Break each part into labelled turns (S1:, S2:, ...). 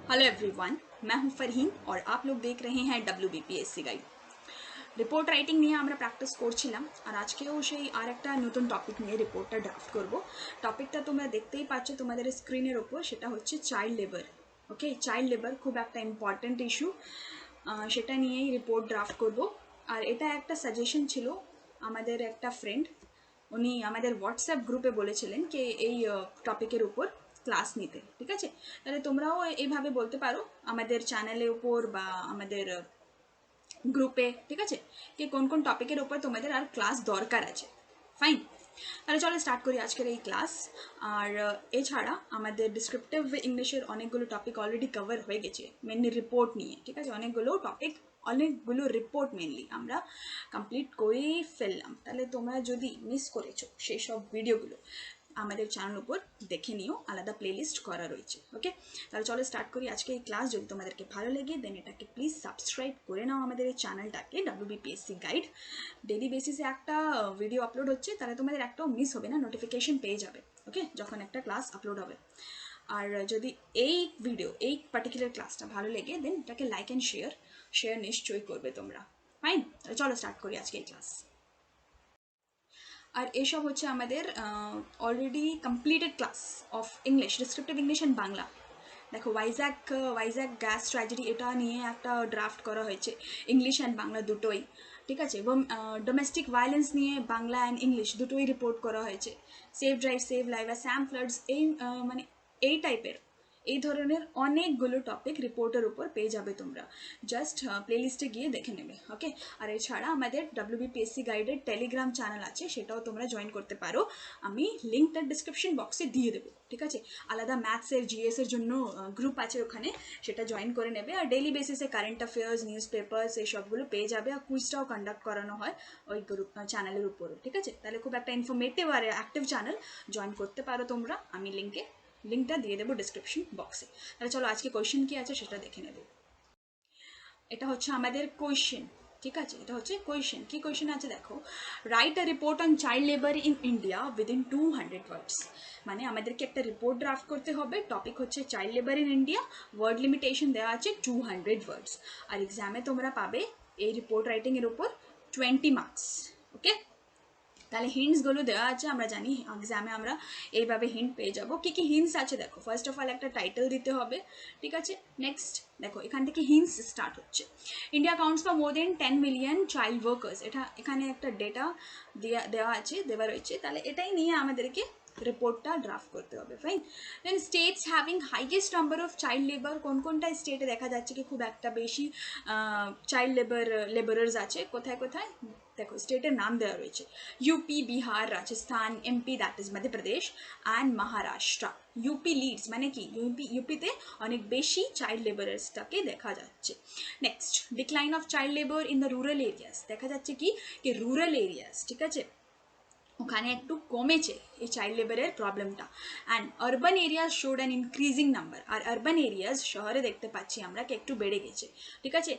S1: Hello everyone, मैं हूं फरहीन और आप लोग देख रहे हैं WBPSC गाइड। রিপোর্ট রাইটিং নিয়ে আমরা প্র্যাকটিস করছিলাম আর আজকেও সেই আর একটা নতুন টপিক নিয়ে রিপোর্টটা ড্রাফট করব। টপিকটা তোমরা দেখতেই পাচ্ছ তোমাদের স্ক্রিনের ওপর, সেটা হচ্ছে চাইল্ড লেবার। ওকে, চাইল্ড লেবার খুব একটা ইম্পর্ট্যান্ট ইস্যু, সেটা নিয়েই রিপোর্ট ড্রাফট করব। আর এটা একটা সাজেশন ছিল আমাদের একটা ফ্রেন্ড, উনি আমাদের হোয়াটসঅ্যাপ গ্রুপে বলেছিলেন যে এই টপিকের উপর ক্লাস নিতে। ঠিক আছে, তাহলে তোমরাও এইভাবে বলতে পারো আমাদের চ্যানেলের উপর বা আমাদের গ্রুপে। ঠিক আছে, কি কোন কোন টপিকের উপর তোমাদের আর ক্লাস দরকার আছে। ফাইন, তাহলে চলো স্টার্ট করি আজকের এই ক্লাস। আর এছাড়া আমাদের ডিসক্রিপটিভ ইংলিশের অনেকগুলো টপিক অলরেডি কভার হয়ে গেছে মেনলি রিপোর্ট নিয়ে। ঠিক আছে, অনেকগুলো রিপোর্ট মেনলি আমরা কমপ্লিট করেই ফেললাম। তাহলে তোমরা যদি মিস করেছো সেই সব ভিডিওগুলো আমাদের চ্যানেল উপর দেখে নিও, আলাদা প্লেলিস্ট করা রয়েছে। ওকে, তাহলে চলো স্টার্ট করি আজকে এই ক্লাস। যদি তোমাদেরকে ভালো লাগে দেন এটাকে প্লিজ সাবস্ক্রাইব করে নাও আমাদের এই চ্যানেলটাকে, WBPSC গাইড। ডেলি বেসিসে একটা ভিডিও আপলোড হচ্ছে, তাহলে তোমাদের একটাও মিস হবে না, নোটিফিকেশন পেয়ে যাবে ওকে যখন একটা ক্লাস আপলোড হবে। আর যদি এই পার্টিকুলার ক্লাসটা ভালো লেগে দেন এটাকে লাইক অ্যান্ড শেয়ার নিশ্চয়ই করবে তোমরা। ফাইন, তাহলে চলো স্টার্ট করি আজকে এই ক্লাস। আর এসব হচ্ছে আমাদের already completed class of English, descriptive English and Bangla. দেখো ওয়াইজ্যাক গ্যাস ট্র্যাজেডি, এটা নিয়ে একটা ড্রাফট করা হয়েছে, ইংলিশ অ্যান্ড বাংলা দুটোই। ঠিক আছে, এবং ডোমেস্টিক ভায়োলেন্স নিয়ে বাংলা অ্যান্ড ইংলিশ দুটোই রিপোর্ট করা হয়েছে। সেভ ড্রাইভ সেভ লাইভ আর স্যাম ফ্লাডস, মানে এই টাইপের এই ধরনের অনেকগুলো টপিক রিপোর্টের উপর পেয়ে যাবে তোমরা, জাস্ট প্লেলিস্টে গিয়ে দেখে নেবে। ওকে, আর এছাড়া আমাদের WBPSC গাইডের টেলিগ্রাম চ্যানেল আছে, সেটাও তোমরা জয়েন করতে পারো, আমি লিঙ্কটা ডিসক্রিপশন বক্সে দিয়ে দেবো। ঠিক আছে, আলাদা ম্যাথসের GS-এর জন্য গ্রুপ আছে ওখানে, সেটা জয়েন করে নেবে। আর ডেইলি বেসিসে কারেন্ট অ্যাফেয়ার্স, নিউজ পেপার্স এইসবগুলো পেয়ে যাবে, আর কুইজটাও কন্ডাক্ট করানো হয় ওই গ্রুপ চ্যানেলের উপরে। ঠিক আছে, তাহলে খুব একটা ইনফরমেটিভ আর অ্যাক্টিভ চ্যানেল, জয়েন করতে পারো তোমরা, আমি লিঙ্কটা দিয়ে দেবো ডিসক্রিপশন বক্সে। তাহলে চলো আজকে কোয়েশ্চেন কি আছে সেটা দেখে নেব। এটা হচ্ছে আমাদের কোয়েশ্চেন। ঠিক আছে, এটা হচ্ছে কোয়েশ্চেন। কি কোয়েশ্চেন আছে দেখো, write a report on child labour in India within 200 words. মানে আমাদেরকে একটা রিপোর্ট ড্রাফট করতে হবে, টপিক হচ্ছে child labour in India, word limitation দেওয়া আছে 200 ওয়ার্ডস। আর এক্সামে তোমরা পাবে এই রিপোর্ট রাইটিংয়ের উপর 20 মার্কস। ওকে, তাহলে হিন্টসগুলো দেওয়া আছে, আমরা জানি এক্সামে আমরা এইভাবে হিন্ট পেয়ে যাবো। কী কী হিন্টস আছে দেখো, ফার্স্ট অফ অল একটা টাইটেল দিতে হবে। ঠিক আছে, নেক্সট দেখো এখান থেকে হিন্টস স্টার্ট হচ্ছে। India counts for more than 10 million child workers, এটা এখানে একটা ডেটা দেওয়া রয়েছে, তাহলে এটাই নিয়ে আমাদেরকে রিপোর্টটা ড্রাফট করতে হবে। Fine, then states having highest number of child labour, কোন কোনটা স্টেটে দেখা যাচ্ছে কি খুব একটা বেশি চাইল্ড লেবারার্স আছে, কোথায় কোথায় দেখো স্টেটের নাম দেওয়া রয়েছে, UP, Bihar, Rajasthan, MP that is Madhya Pradesh and Maharashtra. UP leads, মানে কি ইউপিতে অনেক বেশি চাইল্ড লেবারার্সটাকে দেখা যাচ্ছে। Next, decline of child labour in the rural areas, দেখা যাচ্ছে কি রুরাল এরিয়াস, ঠিক আছে, ওখানে একটু কমেছে এই চাইল্ড লেবারের প্রবলেমটা। And urban areas showed an increasing number, আর আরবান এরিয়াজ শহরে দেখতে পাচ্ছি আমরা কি একটু বেড়ে গেছে। ঠিক আছে,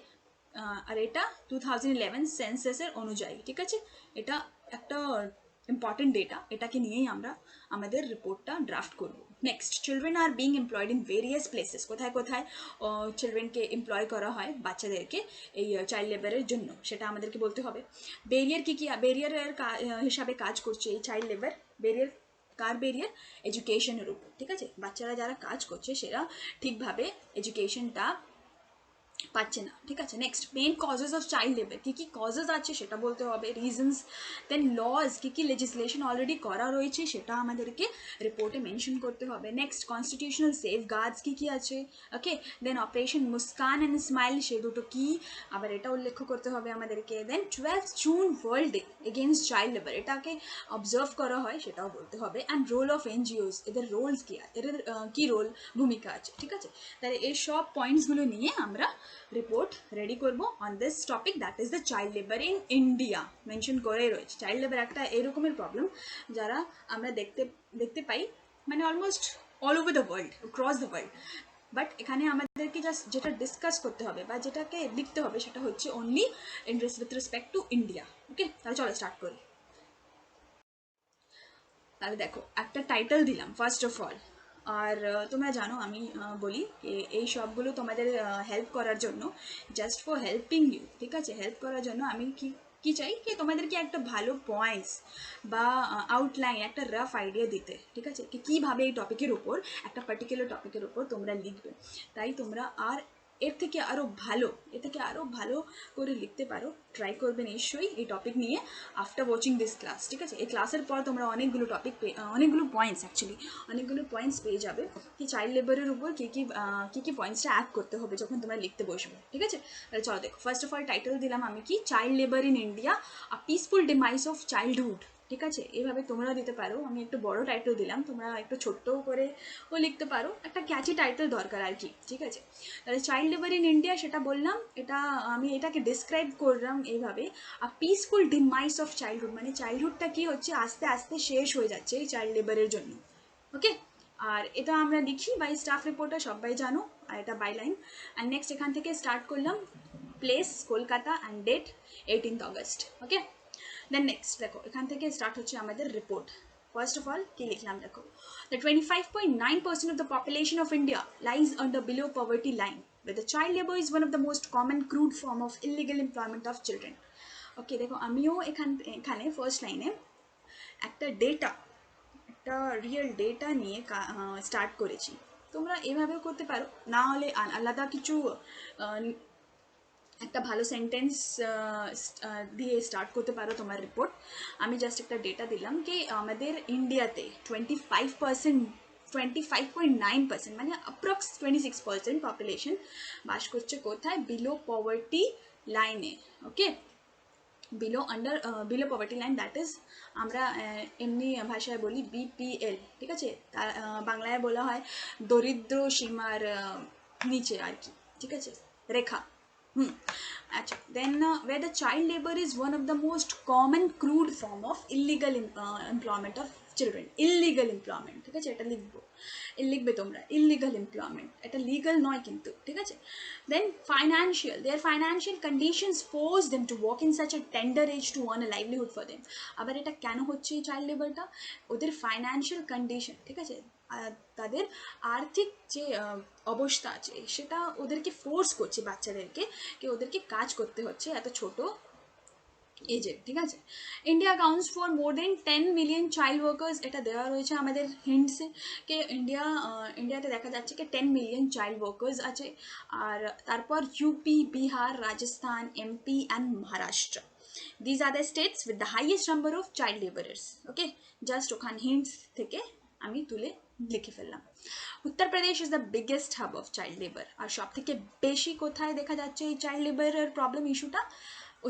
S1: আর এটা 2011 সেন্সাসের অনুযায়ী। ঠিক আছে, এটা একটা ইম্পর্টেন্ট ডেটা, এটাকে নিয়েই আমরা আমাদের রিপোর্টটা ড্রাফট করব। Next, children are being employed in various places, কোথায় কোথায় চিলড্রেনকে এমপ্লয় করা হয়, বাচ্চাদেরকে এই চাইল্ড লেবারের জন্য, সেটা আমাদেরকে বলতে হবে। ব্যারিয়ার কী কী ব্যারিয়ারের হিসাবে কাজ করছে এই চাইল্ড লেবার, ব্যারিয়ার কার ব্যারিয়ার, এডুকেশনের উপর। ঠিক আছে, বাচ্চারা যারা কাজ করছে সেরা ঠিকভাবে এডুকেশনটা পাচ্ছে না। ঠিক আছে, next, main causes of child labour, কী কী কজেস আছে সেটা বলতে হবে, রিজনস। দেন লজ, কী কী লেজিসলেশন অলরেডি করা রয়েছে সেটা আমাদেরকে রিপোর্টে মেনশন করতে হবে। নেক্সট, কনস্টিটিউশনাল সেফ গার্ডস কী কী আছে। Okay, then operation Muskaan and smile, সে দুটো কী, আবার এটা উল্লেখ করতে হবে আমাদেরকে। Then 12 June world day against child labour, এটাকে অবজার্ভ করা হয় সেটাও বলতে হবে। অ্যান্ড রোল অফ NGOs, এদের রোলস কী আছে, এদের কী রোল ভূমিকা আছে। ঠিক আছে, তাহলে এই সব পয়েন্টসগুলো নিয়ে আমরা রিপোর্ট রেডি করব on this topic, that is the child labour in India. Mention করেই রয়েছে, চাইল্ড লেবার একটা এরকমের প্রবলেম যারা আমরা দেখতে পাই মানে almost all over the world, cross the world. But এখানে আমাদেরকে জাস্ট যেটা ডিসকাস করতে হবে বা যেটাকে লিখতে হবে সেটা হচ্ছে only with respect to India. Okay, তাহলে চলো স্টার্ট করি। তাহলে দেখো একটা টাইটেল দিলাম, ফার্স্ট অফ অল আর তোমরা জানো আমি বলি এই সবগুলো তোমাদের হেল্প করার জন্য, জাস্ট ফর হেল্পিং ইউ, ঠিক আছে, হেল্প করার জন্য আমি কি কি চাই কি তোমাদেরকে একটা ভালো পয়েন্টস বা আউটলাইন, একটা রাফ আইডিয়া দিতে, ঠিক আছে, কি কীভাবে এই টপিকের উপর, একটা পার্টিকুলার টপিকের উপর তোমরা লিখবে। তাই তোমরা আর এর থেকে আরও ভালো করে লিখতে পারো, ট্রাই করবে নিশ্চয়ই এই টপিক নিয়ে আফটার ওয়াচিং দিস ক্লাস, ঠিক আছে। এই ক্লাসের পর তোমরা অনেকগুলো অনেকগুলো পয়েন্টস পেয়ে যাবে কি চাইল্ড লেবারের উপর কী কী পয়েন্টসটা অ্যাড করতে হবে যখন তোমরা লিখতে বসবে, ঠিক আছে। তাহলে চলো দেখো, ফার্স্ট অফ অল টাইটেল দিলাম আমি কি, child labour in India, a peaceful demise of childhood, ঠিক আছে। এভাবে তোমরা দিতে পারো, আমি একটু বড় টাইটেল দিলাম, তোমরা একটু ছোট্ট করে ও লিখতে পারো, একটা ক্যাচি টাইটেল দরকার আর কি, ঠিক আছে। তাহলে চাইল্ড লেবার ইন ইন্ডিয়া সেটা বললাম, এটা আমি এটাকে ডিসক্রাইব করলাম এইভাবে, a peaceful demise of childhood, মানে চাইল্ডহুডটা কি হচ্ছে আস্তে আস্তে শেষ হয়ে যাচ্ছে এই চাইল্ড লেবারের জন্য, ওকে। আর এটা আমরা লিখি বাই স্টাফ রিপোর্টার, সবাই জানো, আর এটা বাই লাইন। আর নেক্সট এখান থেকে স্টার্ট করলাম, place Kolkata and date 18th August, okay. Then next দেখো, এখান থেকে স্টার্ট হচ্ছে আমাদের রিপোর্ট। ফার্স্ট অফ অল কি লিখলাম দেখো, the 25.9% of the population of India lies under below poverty line, where the child labor is one of the most common crude form of illegal employment of children. ওকে দেখো, আমিও এখানে first লাইনে একটা real data নিয়ে start করেছি। তোমরা এভাবেও করতে পারো, না হলে আলাদা কিছু একটা ভালো সেন্টেন্স দিয়ে স্টার্ট করতে পারো তোমার রিপোর্ট। আমি জাস্ট একটা ডেটা দিলাম কি আমাদের ইন্ডিয়াতে 25.9%, মানে অ্যাপ্রক্স 26% পপুলেশন বাস করছে কোথায়, বিলো পভার্টি লাইনে, okay. Below poverty line, that is আমরা এমনি ভাষায় বলি বিপিএল, ঠিক আছে। বাংলায় বলা হয় দরিদ্র সীমার নিচে আর কি, ঠিক আছে, রেখা। আচ্ছা, দেন where the child labor is one of the most common crude form of illegal employment of children, illegal employment, ঠিক আছে, এটা লিখবে তোমরা, illegal employment, এটা লিগাল নয় কিন্তু, ঠিক আছে। দেন their financial conditions force them to work in such a tender age to earn a livelihood for them. আবার এটা কেন হচ্ছে এই চাইল্ড লেবারটা, ওদের ফাইন্যান্সিয়াল কন্ডিশন, ঠিক আছে, তাদের আর্থিক যে অবস্থা আছে সেটা ওদেরকে ফোর্স করছে, বাচ্চাদেরকে কি ওদেরকে কাজ করতে হচ্ছে এত ছোট এজে, ঠিক আছে। India accounts for more than 10 million child workers, এটা দেওয়া রয়েছে আমাদের হিন্টসে, কে ইন্ডিয়াতে দেখা যাচ্ছে কি 10 মিলিয়ন চাইল্ড ওয়ার্কার্স আছে। আর তারপর UP, Bihar, Rajasthan, MP and Maharashtra, these are the states with the highest number of child labourers, okay. Just ওখান হিন্টস থেকে আমি তুলে লিখে ফেললাম। Uttar Pradesh is the biggest hub of child labour, আর সব থেকে বেশি কোথায় দেখা যাচ্ছে এই চাইল্ড লেবারের প্রবলেম ইস্যুটা,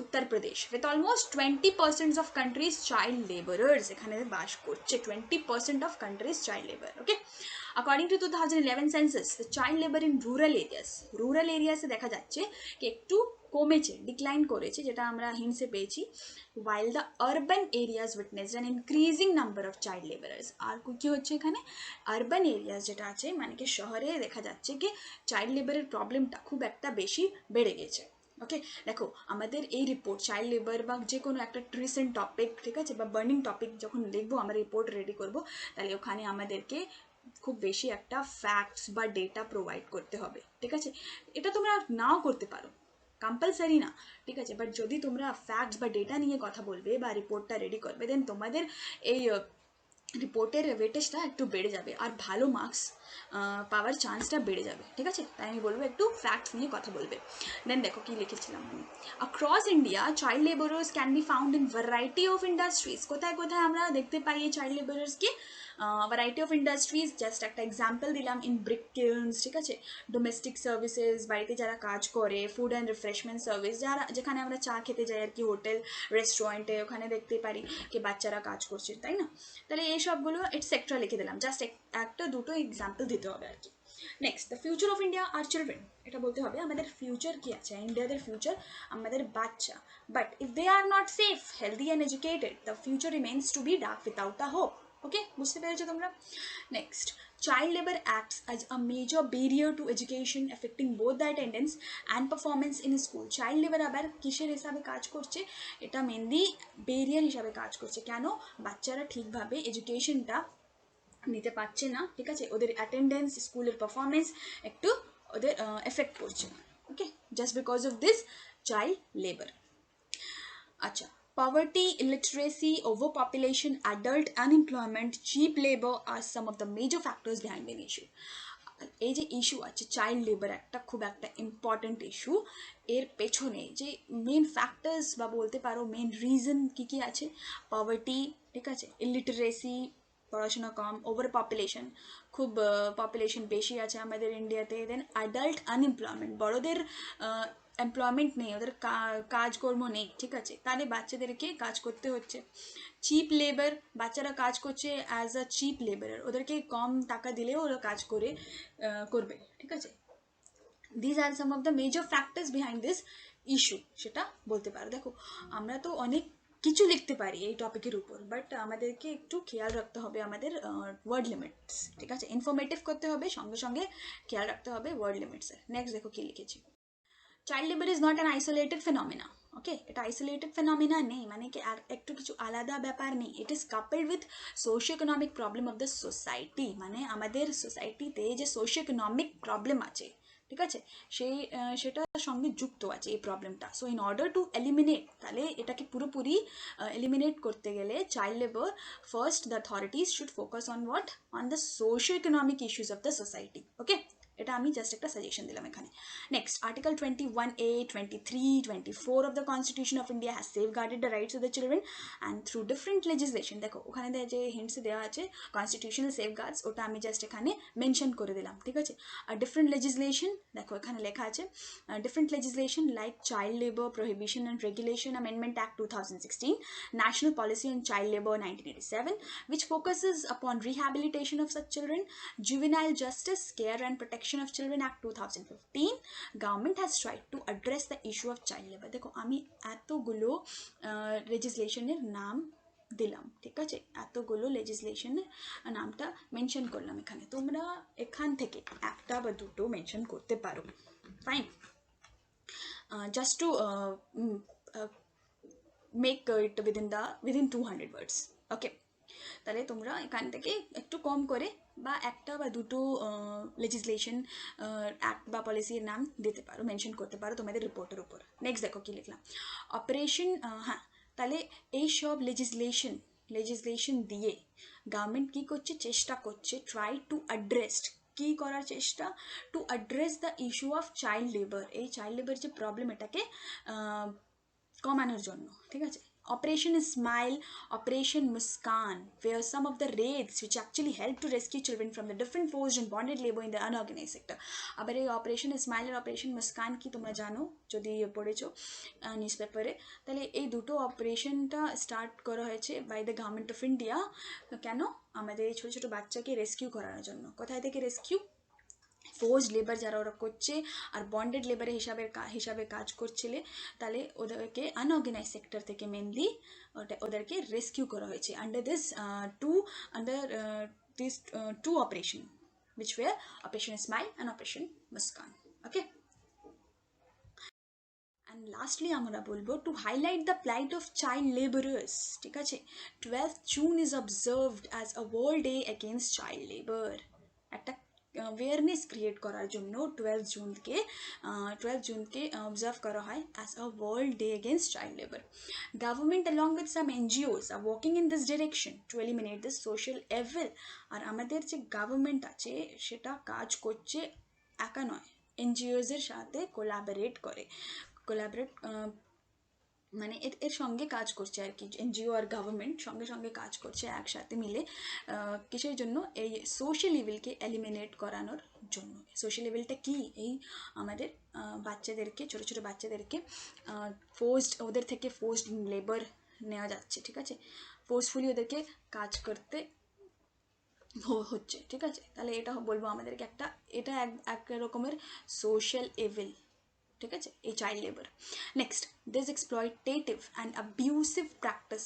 S1: Uttar Pradesh, with almost 20% of countries child labourers এখানে বাস করছে, 20% of countries child labour, okay. According to 2011 census, the child labour in rural এরিয়াসে দেখা যাচ্ছে কি একটু কমেছে, ডিক্লাইন করেছে, যেটা আমরা হিন্টসে পেয়েছি, while the urban areas witnessed an increasing number of child laborers. আর কি হচ্ছে এখানে, আরবান এরিয়াস যেটা আছে, মানে কি শহরে দেখা যাচ্ছে কি চাইল্ড লেবারের প্রবলেমটা খুব একটা বেশি বেড়ে গেছে, ওকে। দেখো আমাদের এই রিপোর্ট চাইল্ড লেবার বা যে কোনো একটা রিসেন্ট টপিক, ঠিক আছে, বা বার্নিং টপিক যখন লিখবো, আমরা রিপোর্ট রেডি করবো, তাহলে ওখানে আমাদেরকে খুব বেশি একটা ফ্যাক্টস বা ডেটা প্রোভাইড করতে হবে, ঠিক আছে। এটা তোমরা নাও করতে পারো, কম্পালসারি না, ঠিক আছে, বাট যদি তোমরা ফ্যাক্টস বা ডেটা নিয়ে কথা বলবে বা রিপোর্টটা রেডি করবে, দেন তোমাদের এই রিপোর্টের ওয়েটেজটা একটু বেড়ে যাবে আর ভালো মার্কস পাওয়ার চান্সটা বেড়ে যাবে, ঠিক আছে। তাই আমি বলবো একটু ফ্যাক্টস নিয়ে কথা বলবে। দেন দেখো কি লিখেছিলাম আমি, across India child labourers can be found in variety of industries, কোথায় কোথায় আমরা দেখতে পাই এই চাইল্ড লেবারার্সকে, ভ্যারাইটি অফ ইন্ডাস্ট্রিজ, জাস্ট একটা এক্সাম্পল দিলাম, ইন ব্রিক কিলন্স, ঠিক আছে, ডোমেস্টিক সার্ভিসেস, বাড়িতে যারা কাজ করে, ফুড অ্যান্ড রিফ্রেশমেন্ট সার্ভিস, যেখানে আমরা চা খেতে যাই আর কি, হোটেল রেস্টুরেন্টে, ওখানে দেখতে পারি কি বাচ্চারা কাজ করছে, তাই না। তাহলে এই সবগুলো সেক্টর লিখে দিলাম, জাস্ট একটা দুটো এক্সাম্পল দিতে হবে আর কি। Next, the future of India are children, এটা বলতে হবে আমাদের ফিউচার কি আছে, ইন্ডিয়াদের ফিউচার আমাদের বাচ্চা, but if they are not safe, healthy and educated, the future remains to be dark without a hope, okay, বুঝতে পেরেছো তোমরা। Next, child labor acts as a major barrier to education, affecting both the attendance and performance in school. Child labor আবার কিসের হিসাবে কাজ করছে, এটা mainly barrier হিসাবে কাজ করছে, কেন, বাচ্চারা ঠিকভাবে এডুকেশনটা নিতে পারছে না, ঠিক আছে, ওদের অ্যাটেন্ডেন্স, স্কুলের পারফরমেন্স একটু ওদের এফেক্ট পড়ছে, okay, just because of this child labour. আচ্ছা, poverty, illiteracy, overpopulation, adult unemployment, cheap labor are some of the major factors behind the issue. এই যে ইস্যু আছে চাইল্ড লেবার, একটা খুব একটা ইম্পর্টেন্ট ইস্যু। এর পেছনে যে মেন ফ্যাক্টরস বা বলতে পারো মেন রিজন কী কী আছে, পভার্টি, ঠিক আছে, ইলিটারেসি, পড়াশোনা কম, ওভার পপুলেশন, খুব পপুলেশন বেশি আছে আমাদের ইন্ডিয়াতে, দেন অ্যাডাল্ট আনএমপ্লয়মেন্ট, বড়দের এমপ্লয়মেন্ট নেই, ওদের কাজকর্ম নেই, ঠিক আছে, তাহলে বাচ্চাদেরকে কাজ করতে হচ্ছে। চিপ লেবার, বাচ্চারা কাজ করছে অ্যাজ আ চিপ লেবারার, ওদেরকে কম টাকা দিলেও ওরা কাজ করবে, ঠিক আছে। This are some of the major factors behind this issue, সেটা বলতে পারো। দেখো, আমরা তো অনেক কিছু লিখতে পারি এই টপিকের উপর, বাট আমাদেরকে একটু খেয়াল রাখতে হবে আমাদের ওয়ার্ড লিমিটস, ঠিক আছে, ইনফরমেটিভ করতে হবে, সঙ্গে সঙ্গে খেয়াল রাখতে হবে ওয়ার্ড লিমিটসের। নেক্সট দেখো কি লিখেছি, child labour is not an isolated phenomena, okay, এটা আইসোলেটেড ফেনোমিনা নেই, মানে কি আর একটু কিছু আলাদা ব্যাপার নেই, it is coupled with socio economic problem of the society, মানে আমাদের সোসাইটিতে যে সোশিও ইকোনমিক প্রবলেম আছে, ঠিক আছে, সেটার সঙ্গে যুক্ত আছে এই প্রবলেমটা। So in order to eliminate, তাহলে এটাকে পুরোপুরি এলিমিনেট করতে গেলে child labour, first the authorities should focus on what, on the socio economic issues of the society, okay, এটা আমি জাস্ট একটা সাজেশন দিলাম এখানে। Next, article 21A, 23, 24 of the constitution of India has safeguarded the rights of the children and through different legislation. দেখো ওখানে যে hints দেওয়া আছে কনস্টিটিউশনাল সেফগার্ডস, ওটা আমি জাস্ট এখানে মেনশন করে দিলাম, ঠিক আছে। আর ডিফারেন্ট লেজিসলেশন, দেখো এখানে লেখা আছে different legislation like child labour prohibition and regulation amendment act 2016, national policy on child labour 1987, which focuses upon rehabilitation of such children, juvenile justice, care and protection of children act 2015, government has tried to address the issue of child labor। দেখো আমি এতগুলো লেজিসলেশনের নাম দিলাম, ঠিক আছে, এতগুলো লেজিসলেশনের নামটা mention করলাম এখানে, তোমরা এখান থেকে একটা বা দুটো মেনশন করতে পারো, fine, just to make it within 200 words, ওকে। তাহলে তোমরা এখান থেকে একটু কম করে বা একটা বা দুটো লেজিসলেশন অ্যাক্ট বা পলিসির নাম দিতে পারো, মেনশন করতে পারো তোমাদের রিপোর্টের উপর। নেক্সট দেখো কি লিখলাম, অপারেশন, হ্যাঁ, তাহলে এই সব লেজিসলেশন দিয়ে গভর্নমেন্ট কী করছে, চেষ্টা করছে, ট্রাই টু অ্যাড্রেস, কী করার চেষ্টা, to address the issue of child labour, এই চাইল্ড লেবার যে প্রবলেম এটাকে কমানোর জন্য, ঠিক আছে। Operation Smile, Operation Muskan were some of the raids which actually helped to rescue children from the different forced and bonded labor in the unorganized sector. আবার এই operation smile আর operation Muskan কি তোমরা জানো যদি পড়েছো নিউজ পেপারে, তাহলে এই দুটো অপারেশনটা স্টার্ট করা হয়েছে by the government of India. কেন? আমাদের এই ছোটো ছোটো বাচ্চাকে রেস্কিউ করার জন্য। কোথায় থেকে রেস্কিউ? ফোর্সড লেবার যারা ওরা করছে আর বন্ডেড লেবারের হিসাবে কাজ করছিলে, তাহলে ওদেরকে আনঅর্গানাইজ সেক্টর থেকে মেনলি ওদেরকে রেস্কিউ করা হয়েছে under this two operation which were Operation Smile and Operation Muskan, okay. And lastly আমরা বলবো to highlight the plight of child laborers, ঠিক আছে, 12th June is observed as a world day against child labor, একটা awareness create করার জন্য 12 জুনকে observe করা হয় as a world day against child labour. Government along with some NGOs are working in this direction to eliminate this social evil. আর আমাদের যে government আছে সেটা কাজ করছে একা নয়, এনজিওসের সাথে কোলাবরেট মানে এর সঙ্গে কাজ করছে আর কি, এনজিও আর গভর্নমেন্ট সঙ্গে সঙ্গে কাজ করছে একসাথে মিলে, কিসের জন্য? এই সোশ্যাল ইভিলকে এলিমিনেট করানোর জন্য। সোশ্যাল ইভিলটা কি? এই আমাদের বাচ্চাদেরকে, ছোটো ছোটো বাচ্চাদেরকে ওদের থেকে ফোর্সড লেবার নেওয়া যাচ্ছে, ঠিক আছে, ফোর্সফুলি ওদেরকে কাজ করতে হচ্ছে, ঠিক আছে। তাহলে এটা বলবো আমাদেরকে এটা এক রকমের সোশ্যাল ইভিল, ঠিক আছে, এই child labour. Next, this exploitative and abusive practice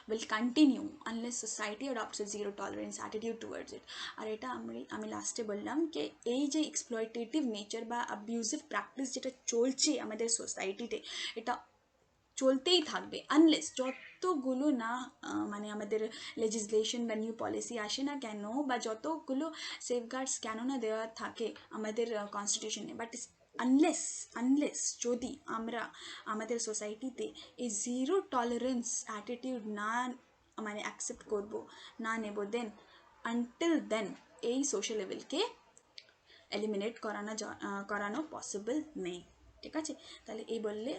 S1: will continue unless society adopts a zero tolerance attitude towards it. আর এটা আমি লাস্টে বললাম যে এই যে এক্সপ্লয়টেটিভ নেচার বা অ্যাবিউসিভ প্র্যাকটিস যেটা চলছে আমাদের সোসাইটিতে, এটা চলতেই থাকবে আনলেস যতগুলো না মানে আমাদের লেজিসলেশন বা নিউ পলিসি আসে না কেন, বা যতগুলো সেফগার্ডস কেন না দেওয়া থাকে আমাদের কনস্টিটিউশনে, বাট আনলেস যদি আমরা আমাদের সোসাইটিতে এই জিরো টলারেন্স অ্যাটিটিউড না মানে অ্যাকসেপ্ট করব, না নেব, দেন আনটিল দেন এই সোশ্যাল লেভেলকে এলিমিনেট করানো পসিবল নেই। ঠিক আছে, তাহলে এই বললে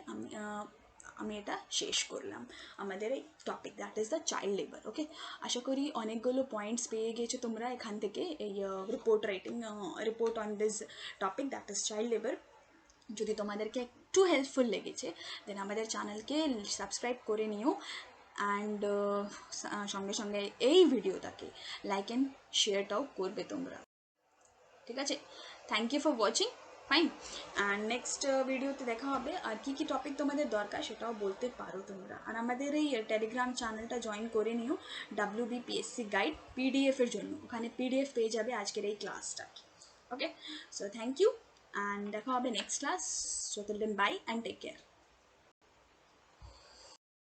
S1: আমি এটা শেষ করলাম আমাদের এই topic, that is the child labour. Okay, আশা করি অনেকগুলো পয়েন্টস পেয়ে গেছো তোমরা এখান থেকে এই report on this topic, that is child labour. যদি তোমাদেরকে একটু হেল্পফুল লেগেছে দেন আমাদের চ্যানেলকে সাবস্ক্রাইব করে নিও, অ্যান্ড সঙ্গে সঙ্গে এই ভিডিওটাকে লাইক অ্যান্ড শেয়ারটাও করবে তোমরা। ঠিক আছে, thank you for watching. Fine, and next ভিডিওতে দেখা হবে। আর কী কী টপিক তোমাদের দরকার সেটাও বলতে পারো তোমরা। আর আমাদের এই টেলিগ্রাম চ্যানেলটা জয়েন করে নিও, WBPSC গাইড পিডিএফের জন্য। ওখানে পিডিএফ পেয়ে যাবে আজকের এই ক্লাসটা। Okay, so thank you, and দেখা হবে next class. So till then bye and take care.